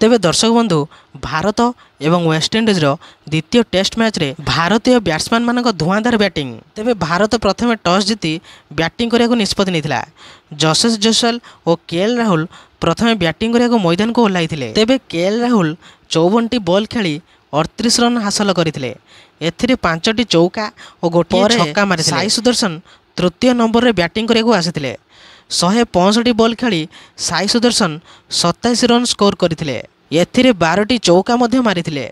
तेबे दर्शक बंधु भारत एवं वेस्टइंडिजर द्वितीय टेस्ट मैच रे भारतीय बैट्समैन मानक धुआंधार बैटिंग। तेबे भारत प्रथमे टॉस जीति बैटिंग करने निष्पत्ति नहीं। जसेस जयसवाल और केएल राहुल प्रथमे बैटिंग करने मैदान को ओह्लाइथिले। तेबे केएल राहुल 54टी बॉल खेली 38 रन हासिल करथिले। एथिरे 5टी चौका और गोटे छक्का मारिथिले। साई सुदर्शन तृतीय नंबर रे बैटिंग करने आसिथिले। 165 बॉल खेली साई सुदर्शन 27 रन स्कोर करथिले। एथिरे 12टी चौका मध्य मारिथिले।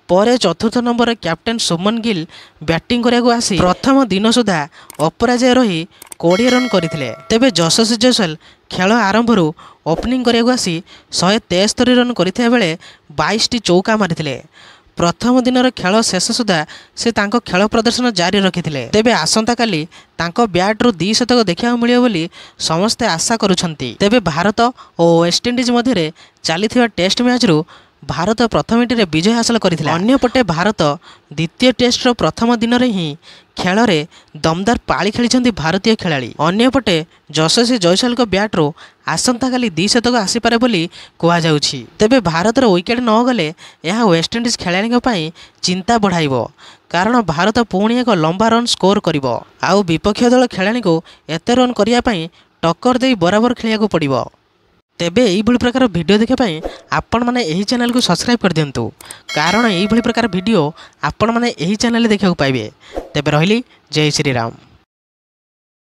परे चतुर्थ नंबर रे कैप्टेन सुमन गिल बैटिंग करने आसी प्रथम दिन सुधा अपराजय रही 20 रन करथिले। तेबे जसेस जयसवाल खेल आरंभरू ओपनिंग करने आसी 173 रन करथिया बेले 22टी चौका मारिथिले। प्रथम दिन खेल शेष सुधा से तांको खेल प्रदर्शन जारी रखिथिले। तेबे आसंता काली तांको बैट रु 2 शतक देखा मिलियो बोली समस्ते आशा करुछंती। तेबे भारत और वेस्टइंडिज मध्य चलीथिबा टेस्ट मैच रु भारत प्रथम टी विजय हासिल करथिला। अन्यपटे भारत द्वितीय टेस्ट प्रथम दिन रे ही खेल रे दमदार पाली खेली भारतीय खिलाड़ी। अन्यपटे जसेस जयसवाल को बैट रो आसंता काली 2 शतक आसीपारे बोली कहुछि। तेबे भारत विकेट न गले यह वेस्टइंडिज खिलाड़ी पई चिंता बढ़ाइबो, कारण भारत पुणी एक लंबा रन स्कोर करिवो। आउ विपक्ष दल खिलाड़ी को एते रन करिया पई टक्कर दे बराबर खेलिया पड़िबो। तेबे यही प्रकार वीडियो देखापी आपण मैंने यही चैनल को सब्सक्राइब कर दिंतु, कारण यही प्रकार वीडियो आपण मैंने यही चैनल देखा पाइबे। तेबे रहिली जय श्री राम।